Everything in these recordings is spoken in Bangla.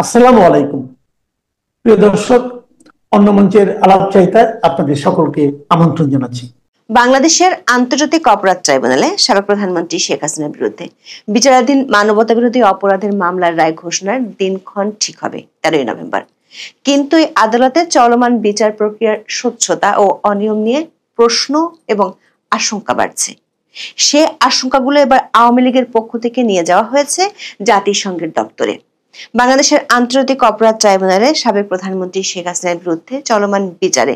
আসসালামু আলাইকুম প্রিয় দর্শক, অন্য মঞ্চের আলাপচারিতায় আপনাদের সকলকে আমন্ত্রণ জানাচ্ছি। বাংলাদেশের আন্তর্জাতিক অপরাধ ট্রাইব্যুনালে সাবেক প্রধানমন্ত্রী শেখ হাসিনার বিরুদ্ধে বিচারাধীন মানবতা বিরোধী অপরাধের মামলার রায় ঘোষণার দিনক্ষণ ঠিক হবে 13 নভেম্বর। কিন্তু এই আদালতে চলমান বিচার প্রক্রিয়ার স্বচ্ছতা ও অনিয়ম নিয়ে প্রশ্ন এবং আশঙ্কা বাড়ছে। সে আশঙ্কাগুলো এবার আওয়ামী লীগের পক্ষ থেকে নিয়ে যাওয়া হয়েছে জাতিসংঘের দপ্তরে। বাংলাদেশের আন্তর্জাতিক অপরাধ ট্রাইব্যুনালে সাবেক প্রধানমন্ত্রী শেখ হাসিনার বিরুদ্ধে চলমান বিচারে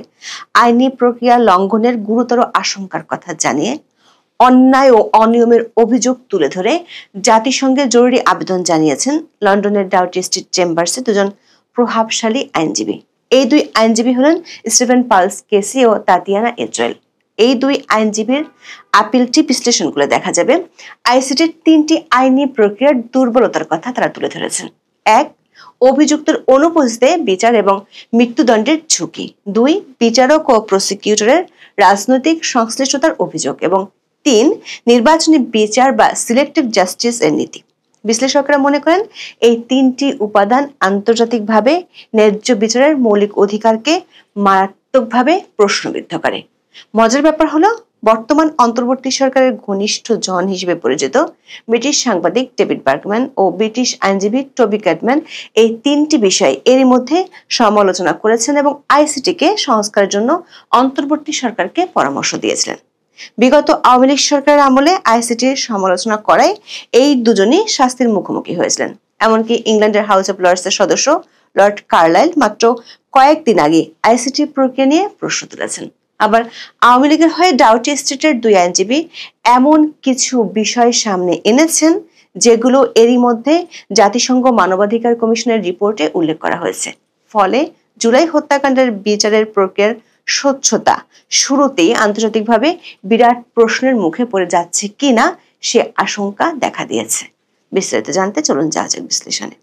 আইনি প্রক্রিয়া লঙ্ঘনের গুরুতর আশঙ্কার কথা জানিয়ে অন্যায় ও অনিয়মের অভিযোগ তুলে ধরে জাতিসংঘে জরুরি আবেদন জানিয়েছেন লন্ডনের ডাউটি স্ট্রিট চেম্বার্সে দুজন প্রভাবশালী আইনজীবী। এই দুই আইনজীবী হলেন স্টিফেন পালস কেসি ও তাতিয়ানা এজরায়েল। এই দুই আইনজীবীর আপিলটি বিশ্লেষণ করে দেখা যাবে আইসিটির 3টি আইনি প্রক্রিয়ার দুর্বলতার কথা তারা তুলে ধরেছেন। 1. অভিযুক্তের অনুপস্থিতিতে বিচার এবং মৃত্যুদণ্ডের ঝুঁকি। 2. বিচারক ও প্রসিকিউটরের রাজনৈতিক সংশ্লিষ্টতার অভিযোগ। এবং 3. নির্বাচনী বিচার বা সিলেক্টিভ জাস্টিস এর নীতি। বিশ্লেষকরা মনে করেন এই 3টি উপাদান আন্তর্জাতিকভাবে ন্যায্য বিচারের মৌলিক অধিকারকে মারাত্মকভাবে প্রশ্নবিদ্ধ করে। মজার ব্যাপার হলো, বর্তমান অন্তর্বর্তী সরকারের ঘনিষ্ঠ জন হিসেবে পরিচিত ব্রিটিশ সাংবাদিক ডেভিড বার্গম্যান ও ব্রিটিশ আইনজীবী টবি ক্যাটম্যান এই 3টি বিষয় এরই মধ্যে সমালোচনা করেছেন এবং আইসিটিকে সংস্কারের জন্য অন্তর্বর্তী সরকারকে পরামর্শ দিয়েছিলেন। বিগত আওয়ামী লীগ সরকারের আমলে আইসিটির সমালোচনা করায় এই দুজনই শাস্তির মুখোমুখি হয়েছিলেন। এমনকি ইংল্যান্ডের হাউস অব লর্ডসের সদস্য লর্ড কার্লাইল মাত্র কয়েকদিন আগে আইসিটি প্রক্রিয়া নিয়ে প্রশ্ন তুলেছেন। আবার আওয়ামী লীগের হয়ে ডাউটি স্ট্রিটের দুই আইনজীবী এমন কিছু বিষয় সামনে এনেছেন যেগুলো এরই মধ্যে জাতিসংঘ মানবাধিকার কমিশনের রিপোর্টে উল্লেখ করা হয়েছে। ফলে জুলাই হত্যাকাণ্ডের বিচারের প্রক্রিয়ার স্বচ্ছতা শুরুতেই আন্তর্জাতিকভাবে বিরাট প্রশ্নের মুখে পড়ে যাচ্ছে কিনা সে আশঙ্কা দেখা দিয়েছে। বিস্তারিত জানতে চলুন যাওয়া যাক বিশ্লেষণে।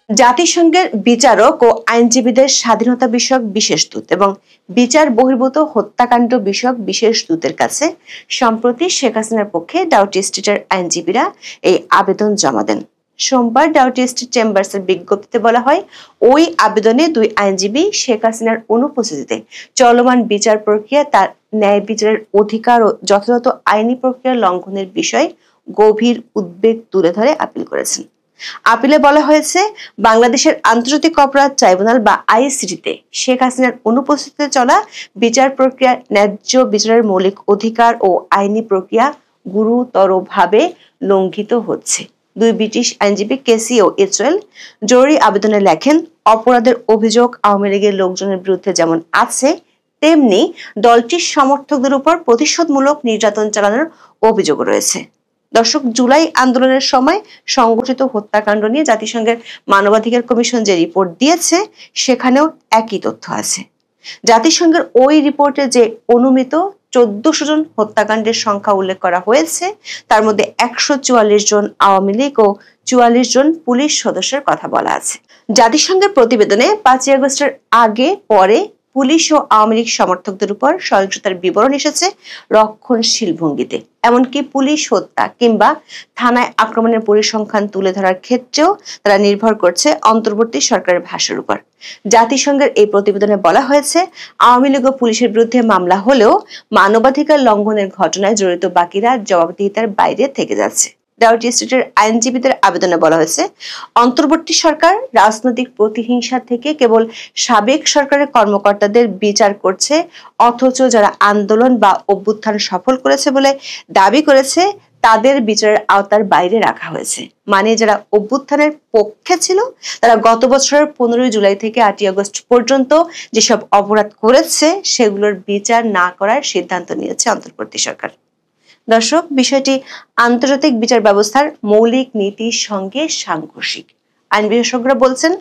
জাতিসংঘের বিচারক ও আইনজীবীদের স্বাধীনতা বিষয়ক বিশেষ দূত এবং বিচার বহির্ভূত হত্যাকাণ্ড বিষয়ক বিশেষ দূতের কাছে সম্প্রতি শেখ হাসিনার পক্ষে ডাউটি স্ট্রিটের আইনজীবীরা এই আবেদন জমা দেন। সোমবার ডাউটি স্ট্রিট চেম্বার্সের বিজ্ঞপ্তিতে বলা হয়, ওই আবেদনে দুই আইনজীবী শেখ হাসিনার অনুপস্থিতিতে চলমান বিচার প্রক্রিয়া, তার ন্যায় বিচারের অধিকার ও যথাযথ আইনি প্রক্রিয়া লঙ্ঘনের বিষয়ে গভীর উদ্বেগ তুলে ধরে আপিল করেছেন। আপিলে বলা হয়েছে, বাংলাদেশের আন্তর্জাতিক অপরাধ ট্রাইব্যুনাল বা আইসিটিতে শেখ হাসিনার অনুপস্থিতিতে চলা বিচার প্রক্রিয়া ন্যায্য বিচারের মৌলিক অধিকার ও আইনি প্রক্রিয়া গুরুতরভাবে লঙ্ঘিত হচ্ছে। দুই ব্রিটিশ আইনজীবী কেসি ও এজরায়েল জরুরি আবেদনে লেখেন, অপরাধের অভিযোগ আওয়ামী লীগের লোকজনের বিরুদ্ধে যেমন আছে, তেমনি দলটির সমর্থকদের উপর প্রতিশোধমূলক নির্যাতন চালানোর অভিযোগ রয়েছে। দর্শক, জুলাই আন্দোলনের সময় সংগঠিত হত্যাকাণ্ড নিয়ে জাতিসংঘের মানবাধিকার কমিশন যে রিপোর্ট দিয়েছে সেখানেও একই তথ্য আছে। জাতিসংঘের ওই রিপোর্টে যে অনুমিত 1400 জন হত্যাকাণ্ডের সংখ্যা উল্লেখ করা হয়েছে, তার মধ্যে 144 জন আওয়ামী লীগ ও 44 জন পুলিশ সদস্যের কথা বলা আছে। জাতিসংঘের প্রতিবেদনে 5 আগস্টের আগে পরে পুলিশ ও আওয়ামী লীগ সমর্থকদের উপর সহিংসতার বিবরণ এসেছে রক্ষণশীল ভঙ্গিতে। এমনকি পুলিশ হত্যা কিংবা থানায় আক্রমণের পরিসংখ্যান তুলে ধরার ক্ষেত্রেও তারা নির্ভর করছে অন্তর্বর্তী সরকারের ভাষ্যের উপর। জাতিসংঘের এই প্রতিবেদনে বলা হয়েছে, আওয়ামী লীগ ও পুলিশের বিরুদ্ধে মামলা হলেও মানবাধিকার লঙ্ঘনের ঘটনায় জড়িত বাকিরা জবাবদিহিতার বাইরে থেকে যাচ্ছে। ডাউটি স্ট্রিটের আইনজীবীদের আবেদনে বলা হয়েছে, অন্তর্বর্তী সরকার রাজনৈতিক প্রতিহিংসা থেকে কেবল সাবেক সরকারের কর্মকর্তাদের বিচার করছে, অথচ যারা আন্দোলন বা অভ্যুত্থান সফল করেছে বলে দাবি করেছে তাদের বিচারের আওতার বাইরে রাখা হয়েছে। মানে যারা অভ্যুত্থানের পক্ষে ছিল তারা গত বছরের 15 জুলাই থেকে 8 আগস্ট পর্যন্ত যেসব অপরাধ করেছে সেগুলোর বিচার না করার সিদ্ধান্ত নিয়েছে অন্তর্বর্তী সরকার। দর্শক, বিষয়টি আন্তর্জাতিক বিচার ব্যবস্থার মৌলিক নীতির সঙ্গে সাংঘর্ষিক। আইন বিশেষজ্ঞরা বলছেন,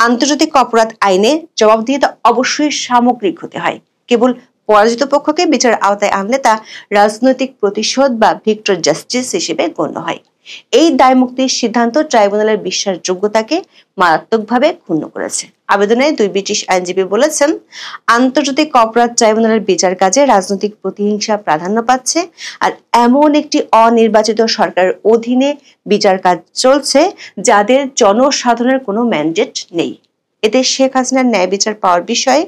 আন্তর্জাতিক অপরাধ আইনে জবাবদিহিতা অবশ্যই সামগ্রিক হতে হয়। কেবল পরাজিত পক্ষকে বিচারের আওতায় আনলে তা রাজনৈতিক প্রতিশোধ বা ভিক্টর জাস্টিস হিসেবে গণ্য হয়। এই দায়মুক্তির সিদ্ধান্ত ট্রাইব্যুনালের বিশ্বাসযোগ্যতাকে মারাত্মকভাবে ক্ষুণ্ণ করেছে। আবেদনে দুই ব্রিটিশ আইনজীবী বলেছেন, আন্তর্জাতিক অপরাধ ট্রাইব্যুনালের বিচার কাজে রাজনৈতিক প্রতিহিংসা প্রাধান্য পাচ্ছে, আর এমন একটি অনির্বাচিত সরকারের অধীনে বিচার কাজ চলছে যাদের জনসাধারণের কোনো ম্যান্ডেট নেই। এতে শেখ হাসিনার ন্যায় বিচার পাওয়ার বিষয়ে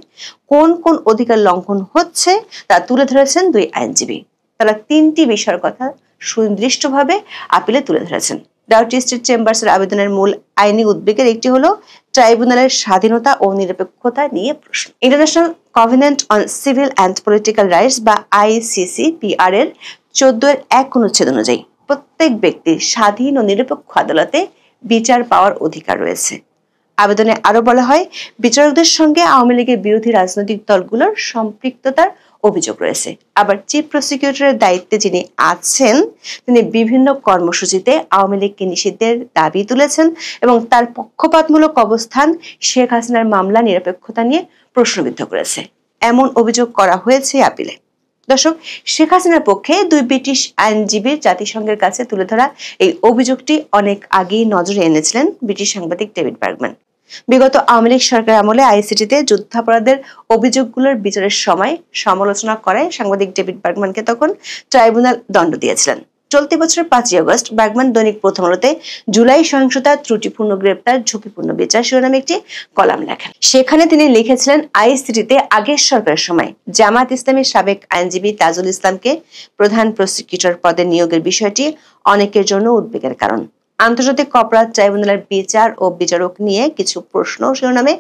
কোন কোন অধিকার লঙ্ঘন হচ্ছে তা তুলে ধরেছেন দুই আইনজীবী। তারা তিনটি বিষয়ের কথা সুনির্দিষ্টভাবে আপিলে তুলে ধরেছেন। ডাউটি স্ট্রিট চেম্বার্সের আবেদনের মূল আইনি উদ্বেগের একটি হলো ট্রাইব্যুনালের স্বাধীনতা ও নিরপেক্ষতা নিয়ে প্রশ্ন। International covenant on civil and political rights বা ICCPR এর 14(1) অনুচ্ছেদ অনুযায়ী প্রত্যেক ব্যক্তির স্বাধীন ও নিরপেক্ষ আদালতে বিচার পাওয়ার অধিকার রয়েছে। আবেদনে আরো বলা হয়, বিচারকদের সঙ্গে আওয়ামী লীগের বিরোধী রাজনৈতিক দলগুলোর সম্পৃক্ততার অভিযোগ রয়েছে। আবার চিফ প্রসিকিউটরের দায়িত্বে যিনি আছেন তিনি বিভিন্ন কর্মসূচিতে আওয়ামী লীগকে নিষিদ্ধের দাবি তুলেছেন এবং তার পক্ষপাতমূলক অবস্থান শেখ হাসিনার মামলা নিরপেক্ষতা নিয়ে প্রশ্নবিদ্ধ করেছে। এমন অভিযোগ করা হয়েছে আপিলে। দর্শক, শেখ হাসিনার পক্ষে দুই ব্রিটিশ আইনজীবীর জাতিসংঘের কাছে তুলে ধরা এই অভিযোগটি অনেক আগেই নজরে এনেছিলেন ব্রিটিশ সাংবাদিক ডেভিড বার্গম্যান। বিগত আওয়ামী লীগ সরকার আমলে আইসিটিতে যুদ্ধাপরাধের অভিযোগগুলোর বিচারের সময় সমালোচনা করায় সাংবাদিক ডেভিড বার্গম্যানকে তখন ট্রাইব্যুনাল দণ্ড দিয়েছিলেন। চলতি বছরের 5ই আগস্ট বার্গম্যান দৈনিক প্রথম আলোতে জুলাই সহিংসতা, ত্রুটিপূর্ণ গ্রেপ্তার, ঝুঁকিপূর্ণ বিচার শিরোনামে একটি কলাম লেখেন। সেখানে তিনি লিখেছিলেন, আইসিটিতে আগের সরকারের সময় জামায়াত ইসলামীর সাবেক আইনজীবী তাজুল ইসলামকে প্রধান প্রসিকিউটর পদে নিয়োগের বিষয়টি অনেকের জন্য উদ্বেগের কারণ। আন্তর্জাতিক অপরাধ ট্রাইব্যুনালের বিচার ও বিচারক নিয়ে কিছু প্রশ্ন শিরোনামে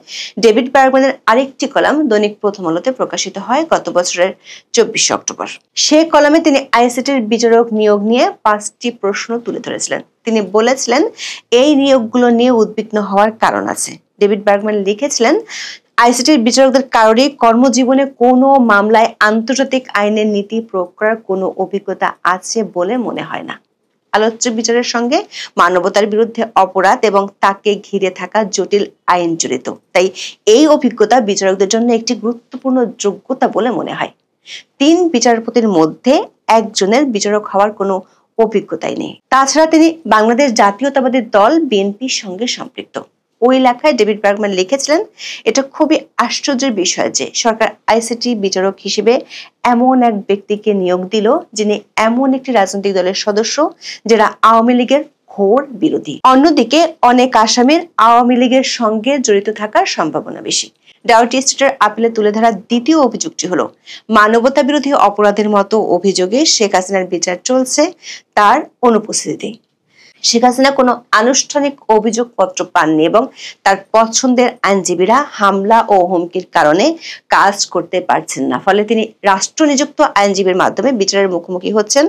ডেভিড বার্গম্যানের আরেকটি কলাম দৈনিক প্রথম আলোতে প্রকাশিত হয় গত বছরের 24 অক্টোবর। সেই কলামে তিনি আইসিটির বিচারক নিয়োগ নিয়ে 5টি প্রশ্ন তুলে ধরেছিলেন। তিনি বলেছিলেন, এই নিয়োগগুলো নিয়ে উদ্বিগ্ন হওয়ার কারণ আছে। ডেভিড বার্গম্যান লিখেছিলেন, আইসিটির বিচারকদের কারোরই কর্মজীবনে কোনো মামলায় আন্তর্জাতিক আইনের নীতি প্রয়োগ করার কোনো অভিজ্ঞতা আছে বলে মনে হয় না। আলোচ্য বিচারের সঙ্গে মানবতার বিরুদ্ধে অপরাধ এবং তাকে ঘিরে থাকা জটিল আইন জড়িত, তাই এই অভিজ্ঞতা বিচারকদের জন্য একটি গুরুত্বপূর্ণ যোগ্যতা বলে মনে হয়। 3 বিচারপতির মধ্যে একজনের বিচারক হওয়ার কোনো অভিজ্ঞতাই নেই। তাছাড়া তিনি বাংলাদেশ জাতীয়তাবাদী দল বিএনপির সঙ্গে সম্পৃক্ত। ওই লেখায় ডেভিড বার্গম্যান লিখেছিলেন, এটা খুবই আশ্চর্যের বিষয় যে সরকার আইসিটি বিচারক হিসেবে এমন এক ব্যক্তিকে নিয়োগ দিল যিনি এমন একটি রাজনৈতিক দলের সদস্য যারা আওয়ামী লীগের ঘোর বিরোধী। অন্যদিকে অনেক আসামির আওয়ামী লীগের সঙ্গে জড়িত থাকার সম্ভাবনা বেশি। ডাউটি স্ট্রিটের আপিলে তুলে ধরা দ্বিতীয় অভিযোগটি হলো, মানবতা বিরোধী অপরাধের মতো অভিযোগে শেখ হাসিনার বিচার চলছে তার অনুপস্থিতিতে। শেখ হাসিনা কোনো আনুষ্ঠানিক অভিযোগপত্র পাননি এবং তার পছন্দের আইনজীবীরা হামলা ও হুমকির কারণে কাজ করতে পারছেন না। ফলে তিনি রাষ্ট্রনিযুক্ত আইনজীবীর মাধ্যমে বিচারের মুখোমুখি হচ্ছেন,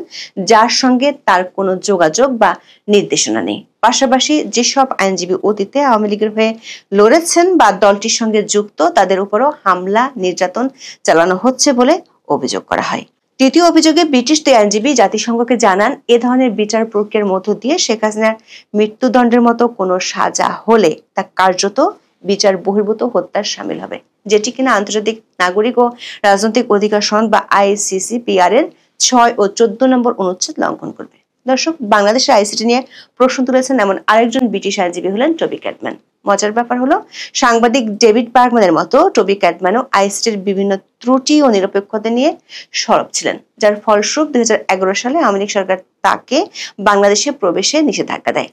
যার সঙ্গে তার কোনো যোগাযোগ বা নির্দেশনা নেই। পাশাপাশি যেসব আইনজীবী অতীতে আওয়ামী লীগের হয়ে লড়েছেন বা দলটির সঙ্গে যুক্ত, তাদের উপরও হামলা, নির্যাতন চালানো হচ্ছে বলে অভিযোগ করা হয়। তৃতীয় অভিযোগে ব্রিটিশ দুই আইনজীবী জাতিসংঘকে জানান, এ ধরনের বিচার প্রক্রিয়ার মধ্য দিয়ে শেখ হাসিনার মৃত্যুদণ্ডের মতো কোনো সাজা হলে তা কার্যত বিচার বহির্ভূত হত্যার শামিল হবে, যেটি কিনা আন্তর্জাতিক নাগরিক ও রাজনৈতিক অধিকার সনদ বা ICCPR এর 6 ও 14 নম্বর অনুচ্ছেদ লঙ্ঘন করবে। দর্শক, বাংলাদেশের আইসিটি নিয়ে প্রশ্ন তুলেছেন এমন আরেকজন ব্রিটিশ আইনজীবী হলেন টবি ক্যাটম্যান। মজার ব্যাপার হলো, সাংবাদিক ডেভিড বার্গম্যানের মতো টবি ক্যাটম্যানও আইসিটির বিভিন্ন ত্রুটি ও নিরপেক্ষতা নিয়ে সরব ছিলেন, যার ফলস্বরূপ 2011 সালে আওয়ামী লীগ সরকার তাকে বাংলাদেশে প্রবেশে নিষেধাজ্ঞা দেয়।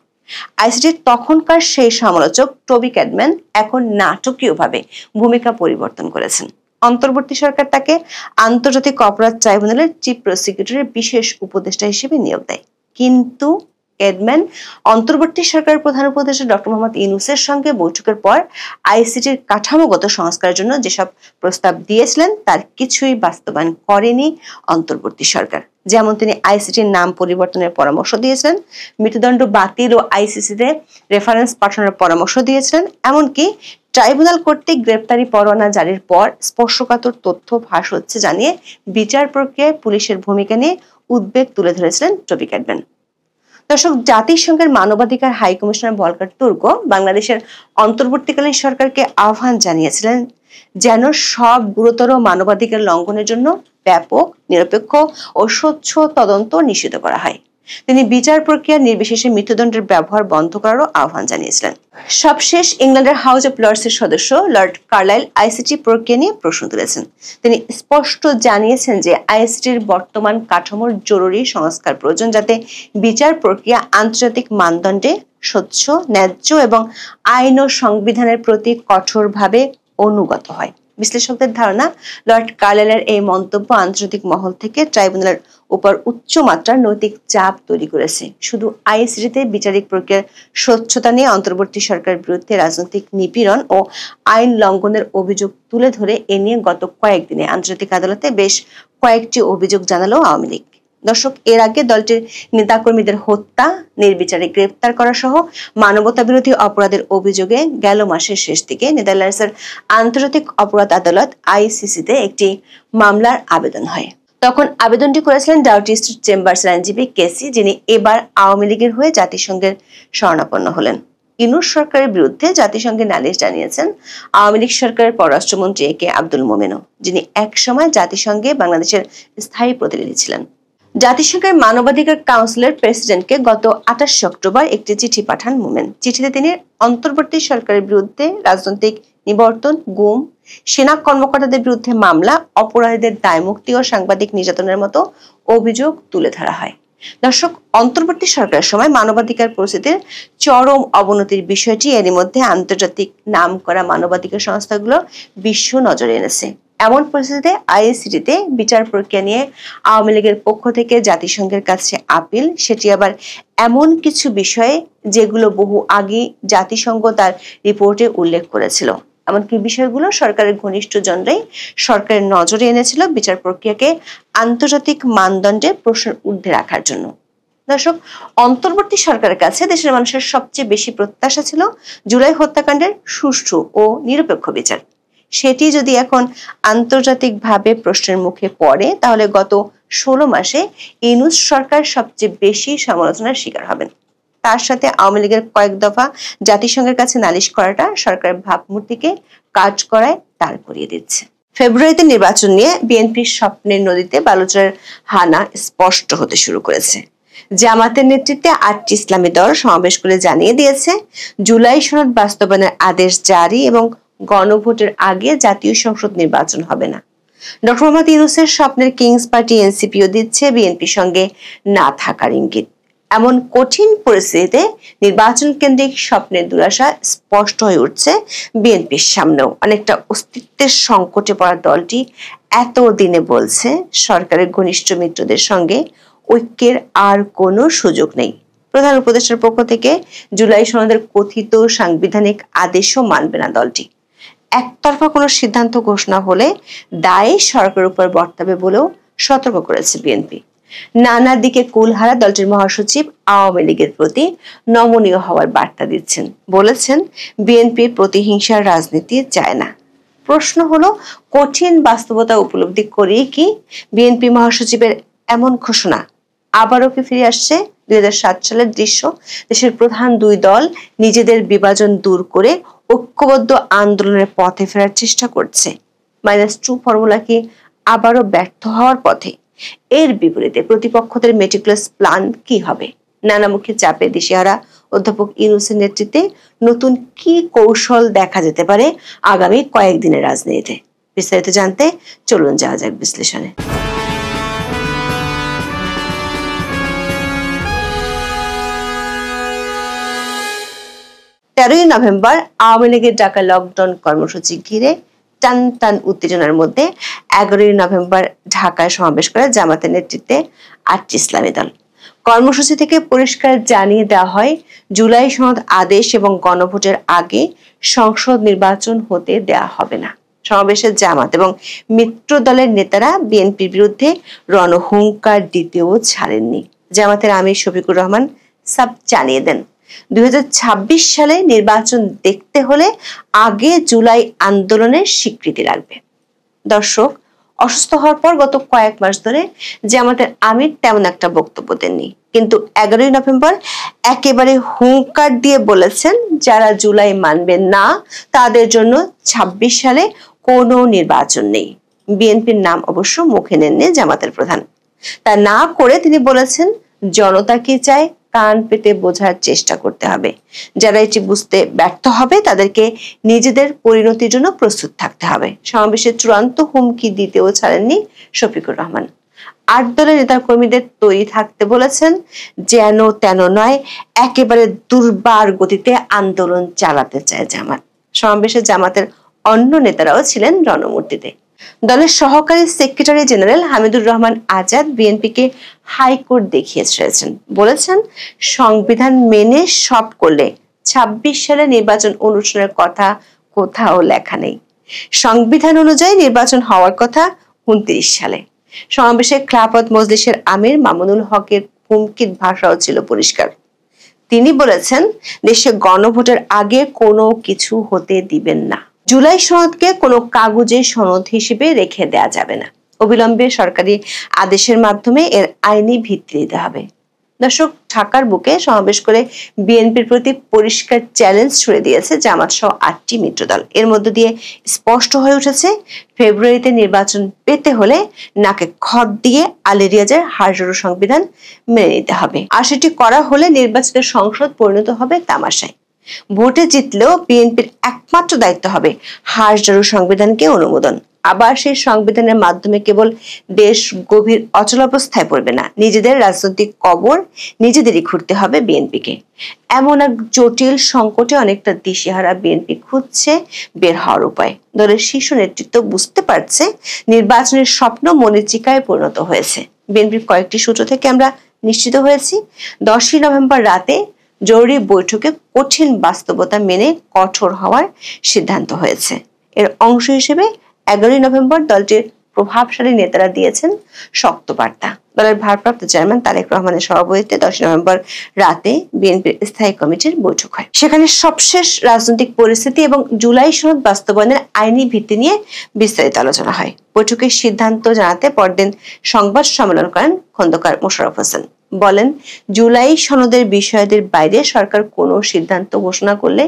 আইসিটির তখনকার সেই সমালোচক টবি ক্যাটম্যান এখন নাটকীয়ভাবে ভূমিকা পরিবর্তন করেছেন। অন্তর্বর্তী সরকার তাকে আন্তর্জাতিক অপরাধ ট্রাইব্যুনালের চিফ প্রসিকিউটরের বিশেষ উপদেষ্টা হিসেবে নিয়োগ দেয়। কিন্তু ক্যাটম্যান অন্তর্বর্তী সরকারের প্রধান উপদেষ্টা ডক্টর মোহাম্মদ ইউনূসের সঙ্গে বৈঠকের পর আইসিটির কাঠামোগত সংস্কারের জন্য যেসব প্রস্তাব দিয়েছিলেন তার কিছুই বাস্তবায়ন করেনি অন্তর্বর্তী সরকার। যেমন তিনি আইসিটির নাম পরিবর্তনের পরামর্শ দিয়েছিলেন, মৃত্যুদণ্ড বাতিল ও আইসিসিতে রেফারেন্স পাঠানোর পরামর্শ দিয়েছিলেন, এমনকি ট্রাইব্যুনাল কর্তৃক গ্রেপ্তারি পরোয়ানা জারির পর স্পর্শকাতর তথ্য ফাঁস হচ্ছে জানিয়ে বিচার প্রক্রিয়ায় পুলিশের ভূমিকা নিয়ে উদ্বেগ তুলে ধরেছিলেন টবি ক্যাটম্যান। দর্শক, জাতিসংঘের মানবাধিকার হাই কমিশনার ভলকার তুর্ক বাংলাদেশের অন্তর্বর্তীকালীন সরকারকে আহ্বান জানিয়েছিলেন যেন সব গুরুতর মানবাধিকার লঙ্ঘনের জন্য ব্যাপক, নিরপেক্ষ ও স্বচ্ছ তদন্ত নিশ্চিত করা হয়। তিনি বিচার প্রক্রিয়া নির্বিশেষে মৃত্যুদণ্ডের ব্যবহার বন্ধ করারও আহ্বান জানিয়েছিলেন। সবশেষ ইংল্যান্ডের হাউস অব লর্ডসের সদস্য লর্ড কার্লাইল আইসিটি প্রক্রিয়া নিয়ে প্রশ্ন তুলেছেন। তিনি স্পষ্ট জানিয়েছেন যে আইসিটির বর্তমান কাঠামোর জরুরি সংস্কার প্রয়োজন, যাতে বিচার প্রক্রিয়া আন্তর্জাতিক মানদণ্ডে স্বচ্ছ, ন্যায্য এবং আইন ও সংবিধানের প্রতি কঠোরভাবে অনুগত হয়। বিশ্লেষকদের ধারণা, লর্ড কার্লাইলের এই মন্তব্য আন্তর্জাতিক মহল থেকে ট্রাইব্যুনালের উপর উচ্চমাত্রার নৈতিক চাপ তৈরি করেছে। শুধু আইসিটিতে বিচারিক প্রক্রিয়ার স্বচ্ছতা নিয়ে অন্তর্বর্তী সরকারের বিরুদ্ধে রাজনৈতিক নিপীড়ন ও আইন লঙ্ঘনের অভিযোগ তুলে ধরে এ নিয়ে গত কয়েকদিনে আন্তর্জাতিক আদালতে বেশ কয়েকটি অভিযোগ জানালো আওয়ামী লীগ। দর্শক, এর আগে দলটির নেতাকর্মীদের হত্যা, নির্বিচারে গ্রেফতার করা সহ মানবতা বিরোধী অপরাধের অভিযোগে গেল মাসের শেষ দিকে নেদারল্যান্ডসের আন্তর্জাতিক অপরাধ আদালত আইসিসিতে একটি মামলার আবেদন হয়। তখন আবেদনটি করেছিলেন ডাউটি স্ট্রিট চেম্বার্সের আইনজীবী কেসি, যিনি এবার আওয়ামী লীগের হয়ে জাতিসংঘের শরণাপন্ন হলেন। ইউনূস সরকারের বিরুদ্ধে জাতিসংঘে নালিশ জানিয়েছেন আওয়ামী লীগ সরকারের পররাষ্ট্রমন্ত্রী এ কে আব্দুল মোমেনও, যিনি একসময় জাতিসংঘে বাংলাদেশের স্থায়ী প্রতিনিধি ছিলেন। জাতিসংঘের মানবাধিকার কাউন্সিলের প্রেসিডেন্টকে গত 28 অক্টোবর একটি চিঠি পাঠান মোমেন। চিঠিতে তিনি অন্তর্বর্তী সরকারের বিরুদ্ধে রাজনৈতিক নিবর্তন, গুম, সেনা কর্মকর্তাদের বিরুদ্ধে মামলা, অপরাধীদের দায়মুক্তি ও সাংবাদিক নির্যাতনের মতো অভিযোগ তুলে ধরা হয়। দর্শক, অন্তর্বর্তী সরকারের সময় মানবাধিকার পরিস্থিতির চরম অবনতির বিষয়টি এরই মধ্যে আন্তর্জাতিক নামকরা মানবাধিকার সংস্থাগুলো বিশ্ব নজরে এনেছে। এমন পরিস্থিতিতে আইসিটিতে বিচার প্রক্রিয়া নিয়ে আওয়ামী লীগের পক্ষ থেকে জাতিসংঘের কাছে আপিল, সেটি আবার এমন কিছু বিষয়ে যেগুলো বহু আগে জাতিসংঘ তার রিপোর্টে উল্লেখ করেছিল। এমনকি বিষয়গুলো সরকারের ঘনিষ্ঠজনরাই সরকারের নজরে এনেছিল বিচার প্রক্রিয়াকে আন্তর্জাতিক মানদণ্ডে প্রশ্নের ঊর্ধ্বে রাখার জন্য। দর্শক, অন্তর্বর্তী সরকারের কাছে দেশের মানুষের সবচেয়ে বেশি প্রত্যাশা ছিল জুলাই হত্যাকাণ্ডের সুষ্ঠু ও নিরপেক্ষ বিচার। সেটি যদি এখন আন্তর্জাতিকভাবে প্রশ্নের মুখে পড়ে, তাহলে গত 16 মাসে ইউনূস সরকার সবচেয়ে বেশি সমালোচনার শিকার হবেন। তার সাথে আওয়ামী লীগের কয়েক দফা জাতিসংঘের কাছে নালিশ করাটা সরকারের ভাবমূর্তিকে কাজ করায় দাঁড় করিয়ে দিচ্ছে। ফেব্রুয়ারিতে নির্বাচন নিয়ে বিএনপির স্বপ্নের নদীতে বালুচরের হানা স্পষ্ট হতে শুরু করেছে। জামাতের নেতৃত্বে 8টি ইসলামী দল সমাবেশ করে জানিয়ে দিয়েছে, জুলাই সনদ বাস্তবায়নের আদেশ জারি এবং গণভোটের আগে জাতীয় সংসদ নির্বাচন হবে না। ডক্টর মোহাম্মদ ইউনূসের স্বপ্নের কিংস পার্টি এনসিপিও দিচ্ছে বিএনপির সঙ্গে না থাকার ইঙ্গিত। এমন কঠিন পরিস্থিতিতে নির্বাচন কেন্দ্রিক স্বপ্নের দুরাশা স্পষ্ট হয়ে উঠছে বিএনপির সামনেও। অনেকটা অস্তিত্বের সংকটে পড়া দলটি এতদিনে বলছে, সরকারের ঘনিষ্ঠ মিত্রদের সঙ্গে ঐক্যের আর কোনো সুযোগ নেই। প্রধান উপদেষ্টার পক্ষ থেকে জুলাই সনদের কথিত সাংবিধানিক আদেশও মানবে না দলটি। একতরফা কোনো সিদ্ধান্ত ঘোষণা হলে দায় সরকারের উপর বর্তাবে বলেও সতর্ক করেছে বিএনপি। নানা দিকে কুলহারা দলটির মহাসচিব আওয়ামী লীগের প্রতি নমনীয় হওয়ার বার্তা দিচ্ছেন। বলেছেন, বিএনপি প্রতিহিংসার রাজনীতি চায় না। প্রশ্ন হলো, কঠিন বাস্তবতা উপলব্ধি করেই কি বিএনপি মহাসচিবের এমন ঘোষণা? আবারও কি ফিরে আসছে 2007 সালের দৃশ্য? দেশের প্রধান দুই দল নিজেদের বিভাজন দূর করে ঐক্যবদ্ধ আন্দোলনের পথে ফেরার চেষ্টা করছে। -2 ফর্মুলা কি আবারও ব্যর্থ হওয়ার পথে? এর বিপরীতে প্রতিপক্ষদের মেটিকুলাস প্ল্যান কি হবে? নানামুখী চাপে দিশেহারা অধ্যাপক ইউনূসের নেতৃত্বে নতুন কি কৌশল দেখা যেতে পারে আগামী কয়েকদিনের রাজনীতিতে? বিস্তারিত জানতে চলুন যাওয়া যাক বিশ্লেষণে। 13ই নভেম্বর আওয়ামী লীগের ডাকা লকডাউন কর্মসূচি ঘিরে টান টান উত্তেজনার মধ্যে 11ই নভেম্বর ঢাকায় সমাবেশ করে জামাতের নেতৃত্বে 8টি ইসলামী দল। কর্মসূচি থেকে পরিষ্কার জানিয়ে দেওয়া হয়, জুলাই সনদ আদেশ এবং গণভোটের আগে সংসদ নির্বাচন হতে দেওয়া হবে না। সমাবেশে জামাত এবং মিত্র দলের নেতারা বিএনপির বিরুদ্ধে রণহুঙ্কার দিতেও ছাড়েননি। জামাতের আমির শফিকুর রহমান সাব জানিয়ে দেন, 2026 সালে নির্বাচন দেখতে হলে আগে জুলাই আন্দোলনের স্বীকৃতি লাগবে। দর্শক, অসুস্থ হওয়ার পর গত কয়েক মাস ধরে জামাতের আমির তেমন একটা বক্তব্য দেননি, কিন্তু 11ই নভেম্বর একেবারে হুঙ্কার দিয়ে বলেছেন, যারা জুলাই মানবেন না তাদের জন্য 26 সালে কোনো নির্বাচন নেই। বিএনপির নাম অবশ্য মুখে নেননি জামাতের প্রধান। তা না করে তিনি বলেছেন, জনতা কি চায় কান পেতে বোঝার চেষ্টা করতে হবে। যারা এটি বুঝতে ব্যর্থ হবে তাদেরকে নিজেদের পরিণতির জন্য প্রস্তুত থাকতে হবে। সমাবেশে চূড়ান্ত হুমকি দিতেও ছাড়েননি শফিকুর রহমান। 8 দলের নেতা কর্মীদের তৈরি থাকতে বলেছেন, যেন তেন নয়, একেবারে দুর্বার গতিতে আন্দোলন চালাতে চায় জামাত। সমাবেশে জামাতের অন্য নেতারাও ছিলেন রণমূর্তিতে। দলের সহকারী সেক্রেটারি জেনারেল হামিদুর রহমান আজাদ বিএনপিকে হাইকোর্ট দেখিয়ে ছেড়েছেন। বলেছেন, সংবিধান মেনে সব করলে 26 সালে নির্বাচন অনুষ্ঠানের কথা কোথাও লেখা নেই। সংবিধান অনুযায়ী নির্বাচন হওয়ার কথা 29 সালে। সমাবেশে খেলাফত মজলিসের আমির মামুনুল হকের হুমকির ভাষাও ছিল পরিষ্কার। তিনি বলেছেন, দেশে গণভোটের আগে কোনো কিছু হতে দিবেন না। জুলাই সনদকে কোনো কাগজে সনদ হিসেবে রেখে দেয়া যাবে না। অবিলম্বে সরকারি আদেশের মাধ্যমে এর আইনি ভিত্তি দিতে হবে। দর্শক, ঢাকার বুকে সমাবেশ করে বিএনপির প্রতি পরিষ্কার চ্যালেঞ্জ ছুড়ে দিয়েছে জামাত সহ 8টি মিত্রদল। এর মধ্য দিয়ে স্পষ্ট হয়ে উঠেছে, ফেব্রুয়ারিতে নির্বাচন পেতে হলে নাকে খত দিয়ে আলী রিয়াজের হাড়জোড়ো সংবিধান মেনে নিতে হবে। আর সেটি করা হলে নির্বাচিত সংসদ পরিণত হবে তামাশায়। ভোটে জিতলেও বিএনপির একমাত্র দায়িত্ব হবে হাড়জোড়ো সংবিধানকে অনুমোদন। আবার সেই সংবিধানের মাধ্যমে কেবল দেশ গভীর অচলাবস্থায় পড়বে না, নিজেদের রাজনৈতিক কবর নিজেদেরই খুঁড়তে হবে বিএনপিকে। এমন এক জটিল সংকটে অনেকটা দিশেহারা বিএনপি খুঁজছে বের হওয়ার উপায়। দলের শীর্ষ নেতৃত্ব বুঝতে পারছে নির্বাচনের স্বপ্ন মরীচিকায় পরিণত হয়েছে। বিএনপির কয়েকটি সূত্র থেকে আমরা নিশ্চিত হয়েছি, 10ই নভেম্বর রাতে জরুরি বৈঠকে কঠিন বাস্তবতা মেনে কঠোর হওয়ার সিদ্ধান্ত হয়েছে। এর অংশ হিসেবে 11ই নভেম্বর দলটির প্রভাবশালী নেতারা দিয়েছেন শক্ত বার্তা। দলের ভারপ্রাপ্ত চেয়ারম্যান তারেক রহমানের সভাপতিত্বে 10ই নভেম্বর রাতে বিএনপির স্থায়ী কমিটির বৈঠক হয়। সেখানে সবশেষ রাজনৈতিক পরিস্থিতি এবং জুলাই সনদ বাস্তবায়নের আইনি ভিত্তি নিয়ে বিস্তারিত আলোচনা হয়। বৈঠকের সিদ্ধান্ত জানাতে পরদিন সংবাদ সম্মেলন করেন খন্দকার মোশাররফ হোসেন। বলেন, জুলাই সনদের বিষয়াদির বাইরে সরকার কোনো সিদ্ধান্ত ঘোষণা করলে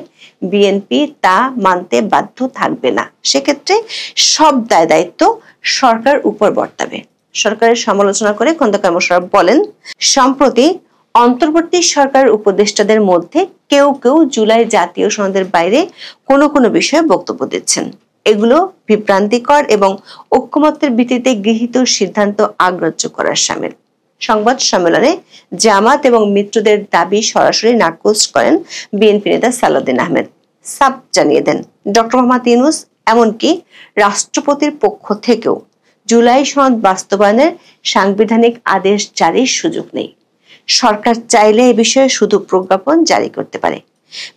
বিএনপি তা মানতে বাধ্য থাকবে না। সেক্ষেত্রে সব দায় দায়িত্ব সরকার উপর বর্তাবে। সরকারের সমালোচনা করে খন্দকার মোশাররফ বলেন, সম্প্রতি অন্তর্বর্তী সরকার উপদেষ্টাদের মধ্যে কেউ কেউ জুলাই জাতীয় সনদের বাইরে কোনো বিষয়ে বক্তব্য দিচ্ছেন। এগুলো বিভ্রান্তিকর এবং ঐক্যমত্যের ভিত্তিতে গৃহীত সিদ্ধান্ত অগ্রাহ্য করার শামিল। সংবাদ সম্মেলনে জামাত এবং মিত্রদের দাবি সরাসরি নাকচ করেন বিএনপি নেতা সালাউদ্দিন আহমেদ। সাফ জানিয়ে দেন, ডক্টর মোহাম্মদ ইউনূস এমনকি রাষ্ট্রপতির পক্ষ থেকেও জুলাই সনদ বাস্তবায়নের সাংবিধানিক আদেশ জারির সুযোগ নেই। সরকার চাইলে এ বিষয়ে শুধু প্রজ্ঞাপন জারি করতে পারে।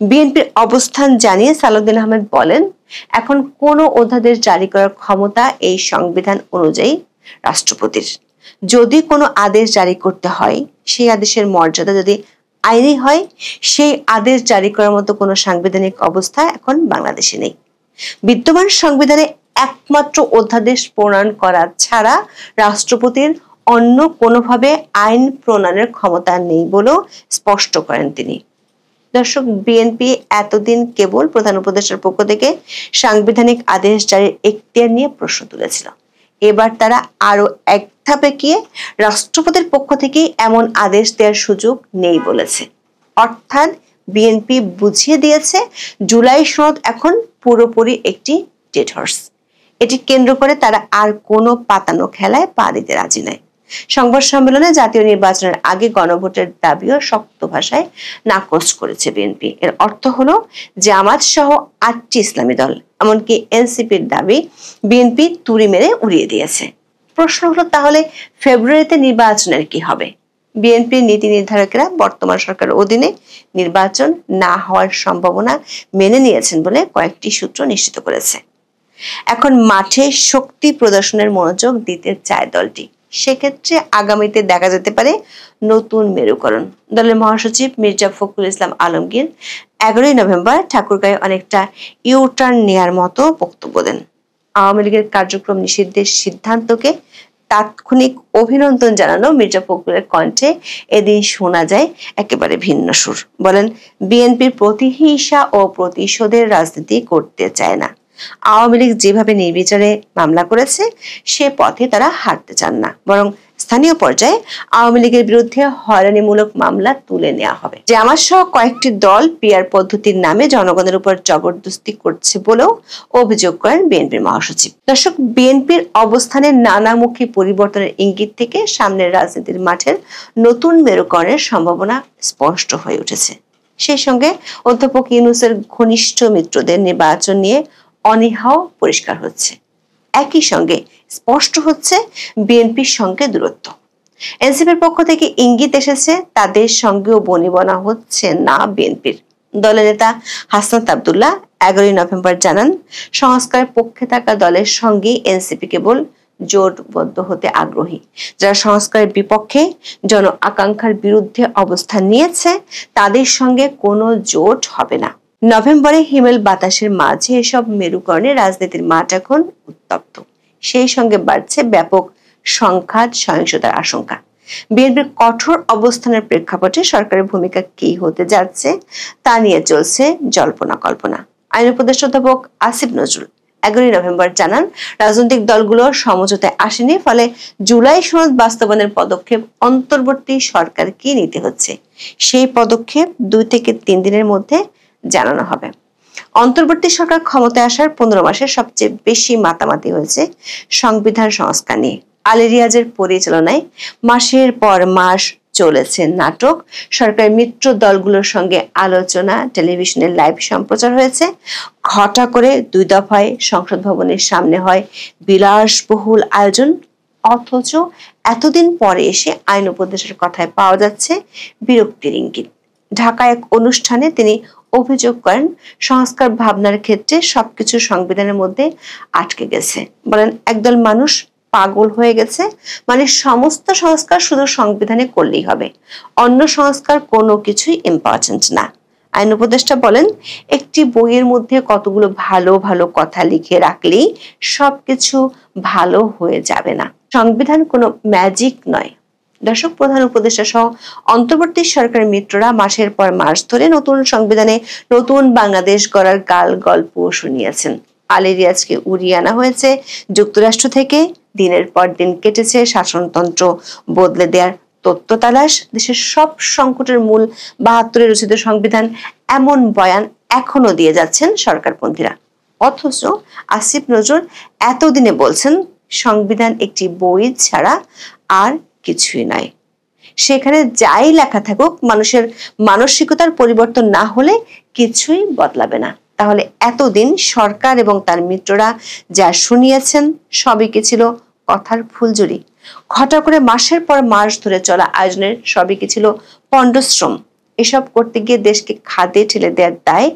বিএনপির অবস্থান জানিয়ে সালাউদ্দিন আহমেদ বলেন, এখন কোনো অধ্যাদেশ জারি করার ক্ষমতা এই সংবিধান অনুযায়ী রাষ্ট্রপতির। যদি কোনো আদেশ জারি করতে হয়, সেই আদেশের মর্যাদা যদি আইনি হয়, সেই আদেশ জারি করার মতো কোনো সাংবিধানিক অবস্থা এখন বাংলাদেশে নেই। বিদ্যমান সংবিধানে একমাত্র অধ্যাদেশ প্রণয়ন করা ছাড়া রাষ্ট্রপতির অন্য কোনোভাবে আইন প্রণয়নের ক্ষমতা নেই বলেও স্পষ্ট করেন তিনি। দর্শক, বিএনপি এতদিন কেবল প্রধান উপদেষ্টার পক্ষ থেকে সাংবিধানিক আদেশ জারির এখতিয়ার নিয়ে প্রশ্ন তুলেছিল। এবার তারা আরো এক ধাপে গিয়ে রাষ্ট্রপতির পক্ষ থেকে এমন আদেশ দেওয়ার সুযোগ নেই বলেছে। অর্থাৎ বিএনপি বুঝিয়ে দিয়েছে জুলাই সনদ এখন পুরোপুরি একটি ডেড হর্স। এটি কেন্দ্র করে তারা আর কোনো পাতানো খেলায় পা দিতে রাজি নয়। সংবাদ সম্মেলনে জাতীয় নির্বাচনের আগে গণভোটের দাবিও শক্ত ভাষায় নাকচ করেছে বিএনপি। এর অর্থ হলো জামাত সহ 8টি ইসলামী দল এমনকি এনসিপির দাবি বিএনপি তুড়ি মেরে উড়িয়ে দিয়েছে। প্রশ্ন হলো, তাহলে ফেব্রুয়ারিতে নির্বাচনের কি হবে? বিএনপির নীতি নির্ধারকেরা বর্তমান সরকারের অধীনে নির্বাচন না হওয়ার সম্ভাবনা মেনে নিয়েছেন বলে কয়েকটি সূত্র নিশ্চিত করেছে। এখন মাঠে শক্তি প্রদর্শনের মনোযোগ দিতে চায় দলটি। সেক্ষেত্রে আগামীতে দেখা যেতে পারে নতুন মেরুকরণ। দলের মহাসচিব মির্জা ফখরুল ইসলাম আলমগীর 11ই নভেম্বর ঠাকুরগাঁয়ে অনেকটা ইউটার্ন নেয়ার মতো বক্তব্য দেন। আওয়ামী লীগের কার্যক্রম নিষিদ্ধের সিদ্ধান্তকে তাৎক্ষণিক অভিনন্দন জানানো মির্জা ফখরুলের কণ্ঠে এদিন শোনা যায় একেবারে ভিন্ন সুর। বলেন, বিএনপির প্রতিহিংসা ও প্রতিশোধের রাজনীতি করতে চায় না। আওয়ামী লীগ যেভাবে নির্বিচারে মামলা করেছে সে পথে তারা হাঁটতে চান না, বরং স্থানীয় পর্যায়ে আওয়ামী লীগের বিরুদ্ধে হয়রানিমূলক মামলা তুলে নেওয়া হবে। জামাত সহ কয়েকটি দল পিআর পদ্ধতির নামে জনগণের উপর জবরদস্তি করছে বলেও অভিযোগ করেন বিএনপির মহাসচিব। দর্শক, বিএনপির অবস্থানের নানামুখী পরিবর্তনের ইঙ্গিত থেকে সামনের রাজনীতির মাঠের নতুন মেরুকরণের সম্ভাবনা স্পষ্ট হয়ে উঠেছে। সেই সঙ্গে অধ্যাপক ইউনূসের ঘনিষ্ঠ মিত্রদের নির্বাচন নিয়ে অনীহাও পরিষ্কার হচ্ছে। একই সঙ্গে স্পষ্ট হচ্ছে বিএনপির সঙ্গে দূরত্ব। এনসিপির পক্ষ থেকে ইঙ্গিত এসেছে তাদের সঙ্গেও বনিবনা হচ্ছে না বিএনপির। দলের নেতা হাসনাত আব্দুল্লাহ 11 নভেম্বর জানান, সংস্কারের পক্ষে থাকা দলের সঙ্গে এনসিপি কেবল জোটবদ্ধ হতে আগ্রহী। যারা সংস্কারের বিপক্ষে, জন আকাঙ্ক্ষার বিরুদ্ধে অবস্থান নিয়েছে, তাদের সঙ্গে কোনো জোট হবে না। নভেম্বরে হিমেল বাতাসের মাঝে এসব মেরুকরণে রাজনীতির মাঠ এখন উত্তপ্ত। সেই সঙ্গে বাড়ছে ব্যাপক সংঘাত, সহিংসতার আশঙ্কা। বিএনপির কঠোর অবস্থানের প্রেক্ষাপটে সরকারের ভূমিকা কি হতে যাচ্ছে তা নিয়ে চলছে জল্পনা কল্পনা। আইন উপদেষ্টা অধ্যাপক আসিফ নজরুল 11 নভেম্বর জানান, রাজনৈতিক দলগুলোর সমঝোতায় আসেনি, ফলে জুলাই সনদ বাস্তবায়নের পদক্ষেপ অন্তর্বর্তী সরকারকে নিতে হচ্ছে। সেই পদক্ষেপ 2 থেকে 3 দিনের মধ্যে জানানো হবে। অন্তর্বর্তী সরকার ক্ষমতায় আসার 15 মাসে সবচেয়ে বেশি মাতামাতি হয়েছে সংবিধান সংস্কার নিয়ে। আলী রিয়াজের পরিচালনায় মাসের পর মাস চলেছে নাটক। সরকারের মিত্র দলগুলোর সঙ্গে আলোচনা, টেলিভিশনের লাইভ সম্প্রচার হয়েছে। ঘটা করে 2 দফায় সংসদ ভবনের সামনে হয় বিলাসবহুল আয়োজন, অথচ এতদিন পরে এসে আইন উপদেষ্টার কথায় পাওয়া যাচ্ছে বিরক্তির ইঙ্গিত। ঢাকায় এক অনুষ্ঠানে তিনি অভিযোগ করেন, সংস্কার ভাবনার ক্ষেত্রে সবকিছু সংবিধানের মধ্যে আটকে গেছে। বলেন, একদল মানুষ পাগল হয়ে গেছে, মানে সমস্ত সংস্কার শুধু সংবিধানে করলেই হবে, অন্য সংস্কার কোনো কিছুই ইম্পর্টেন্ট না। আইন উপদেষ্টা বলেন, একটি বইয়ের মধ্যে কতগুলো ভালো ভালো কথা লিখে রাখলেই সবকিছু ভালো হয়ে যাবে না। সংবিধান কোনো ম্যাজিক নয়। দর্শক, প্রধান উপদেষ্টা সহ অন্তর্বর্তী সরকারের মিত্ররা মাসের পর মাস ধরে নতুন সংবিধানে নতুন বাংলাদেশ গড়ার গাল গল্প শুনিয়েছেন। আলী রিয়াজকে উড়িয়ে আনা হয়েছে যুক্তরাষ্ট্র থেকে। দিনের পর দিন কেটেছে শাসনতন্ত্র বদলে দেওয়ার তত্ত্ব তালাশ। দেশের সব সংকটের মূল 72 রচিত সংবিধান, এমন বয়ান এখনো দিয়ে যাচ্ছেন সরকারপন্থীরা। অথচ আসিফ নজরুল এতদিনে বলছেন সংবিধান একটি বই ছাড়া আর কিছুই নয়। সেখানে যাই লেখা থাকুক, মানুষের মানসিকতার পরিবর্তন না হলে কিছুই বদলাবে না। তাহলে এতদিন সরকার এবং তার মিত্ররা যা শুনিয়েছেন সবই কি ছিল কথার ফুলঝুরি? ঘটা করে মাসের পর মাস ধরে চলা আয়োজনের সবই কি ছিল পণ্ডশ্রম? এসব করতে গিয়ে দেশকে খাদে ঠেলে দেওয়ার দায়